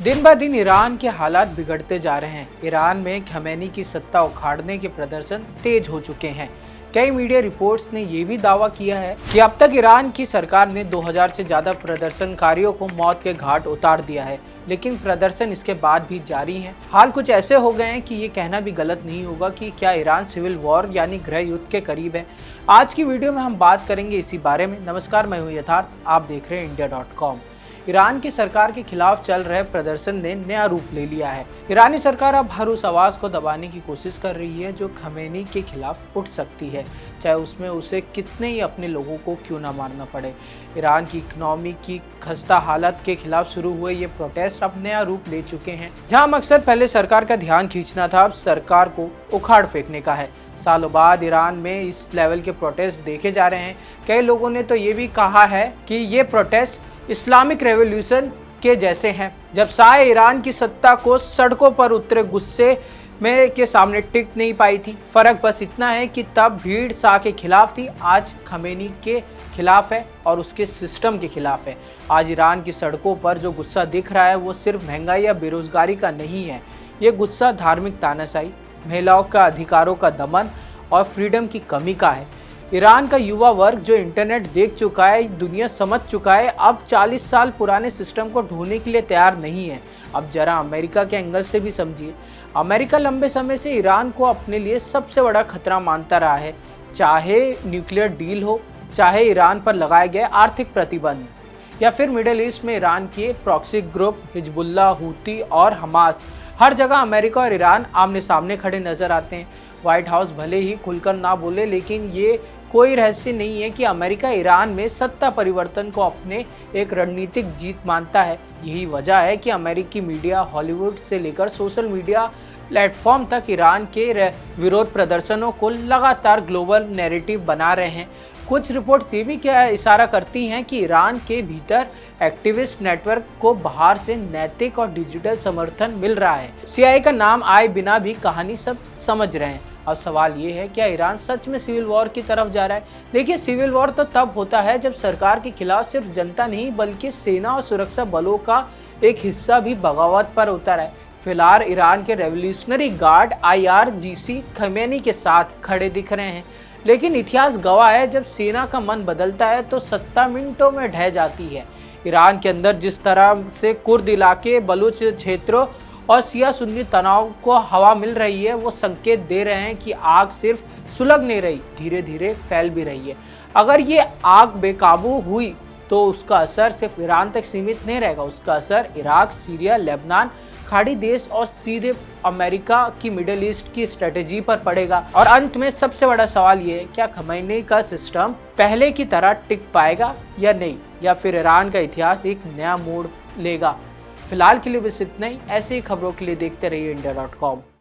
दिन ब दिन ईरान के हालात बिगड़ते जा रहे हैं। ईरान में खमेनी की सत्ता उखाड़ने के प्रदर्शन तेज हो चुके हैं। कई मीडिया रिपोर्ट्स ने यह भी दावा किया है कि अब तक ईरान की सरकार ने 2000 से ज्यादा प्रदर्शनकारियों को मौत के घाट उतार दिया है, लेकिन प्रदर्शन इसके बाद भी जारी हैं। हाल कुछ ऐसे हो गए हैं कि ये कहना भी गलत नहीं होगा कि क्या ईरान सिविल वॉर यानी गृह युद्ध के करीब है। आज की वीडियो में हम बात करेंगे इसी बारे में। नमस्कार, मैं हूँ यथार्थ, आप देख रहे हैं India.com। ईरान की सरकार के खिलाफ चल रहे प्रदर्शन ने नया रूप ले लिया है। ईरानी सरकार अब हर उस आवाज को दबाने की कोशिश कर रही है जो खमेनी के खिलाफ उठ सकती है, चाहे उसमें उसे कितने ही अपने लोगों को क्यों ना मारना पड़े। ईरान की इकोनॉमी की खस्ता हालत के खिलाफ शुरू हुए ये प्रोटेस्ट अब नया रूप ले चुके हैं। जहां मकसद पहले सरकार का ध्यान खींचना था, अब सरकार को उखाड़ फेंकने का है। सालों बाद ईरान में इस लेवल के प्रोटेस्ट देखे जा रहे हैं। कई लोगों ने तो ये भी कहा है कि ये प्रोटेस्ट इस्लामिक रेवोल्यूशन के जैसे हैं। जब शाह ईरान की सत्ता को सड़कों पर उतरे गुस्से में के सामने टिक नहीं पाई थी। फर्क बस इतना है कि तब भीड़ शाह के खिलाफ थी, आज खमेनी के खिलाफ है और उसके सिस्टम के खिलाफ है। आज ईरान की सड़कों पर जो गुस्सा दिख रहा है वो सिर्फ महंगाई या बेरोजगारी का नहीं है। ये गुस्सा धार्मिक तानाशाही, महिलाओं का अधिकारों का दमन और फ्रीडम की कमी का है। ईरान का युवा वर्ग जो इंटरनेट देख चुका है, दुनिया समझ चुका है, अब 40 साल पुराने सिस्टम को ढूंढने के लिए तैयार नहीं है। अब जरा अमेरिका के एंगल से भी समझिए। अमेरिका लंबे समय से ईरान को अपने लिए सबसे बड़ा खतरा मानता रहा है, चाहे न्यूक्लियर डील हो, चाहे ईरान पर लगाए गए आर्थिक प्रतिबंध, या फिर मिडिल ईस्ट में ईरान के प्रॉक्सी ग्रुप हिजबुल्लाह, हूती और हमास। हर जगह अमेरिका और ईरान आमने सामने खड़े नजर आते हैं। व्हाइट हाउस भले ही खुलकर ना बोले, लेकिन ये कोई रहस्य नहीं है कि अमेरिका ईरान में सत्ता परिवर्तन को अपने एक रणनीतिक जीत मानता है। यही वजह है कि अमेरिकी मीडिया, हॉलीवुड से लेकर सोशल मीडिया प्लेटफॉर्म तक ईरान के विरोध प्रदर्शनों को लगातार ग्लोबल नैरेटिव बना रहे हैं। कुछ रिपोर्ट्स ये भी क्या इशारा करती हैं कि ईरान के भीतर एक्टिविस्ट नेटवर्क को बाहर से नैतिक और डिजिटल समर्थन मिल रहा है। CIA का नाम आए बिना भी कहानी सब समझ रहे हैं। अब सवाल ये है, क्या ईरान सच में सिविल वॉर की तरफ जा रहा है? देखिए, सिविल वॉर तो तब होता है जब सरकार के खिलाफ सिर्फ जनता नहीं बल्कि सेना और सुरक्षा बलों का एक हिस्सा भी बगावत पर उतर है। फिलहाल ईरान के रेवोल्यूशनरी गार्ड IRGC खमेनी के साथ खड़े दिख रहे हैं, लेकिन इतिहास गवाह है जब सेना का मन बदलता है तो सत्ता मिनटों में ढह जाती है। ईरान के अंदर जिस तरह से कुर्द इलाके, बलूच क्षेत्रों और शिया सुन्नी तनाव को हवा मिल रही है, वो संकेत दे रहे हैं कि आग सिर्फ सुलग नहीं रही, धीरे धीरे फैल भी रही है। अगर ये आग बेकाबू हुई तो उसका असर सिर्फ ईरान तक सीमित नहीं रहेगा, उसका असर इराक, सीरिया, लेबनान, खाड़ी देश और सीधे अमेरिका की मिडिल ईस्ट की स्ट्रेटेजी पर पड़ेगा। और अंत में सबसे बड़ा सवाल ये है, क्या खमेनी का सिस्टम पहले की तरह टिक पाएगा या नहीं, या फिर ईरान का इतिहास एक नया मोड़ लेगा। फिलहाल के लिए बस इतना ही। ऐसे ही खबरों के लिए देखते रहिए India.com।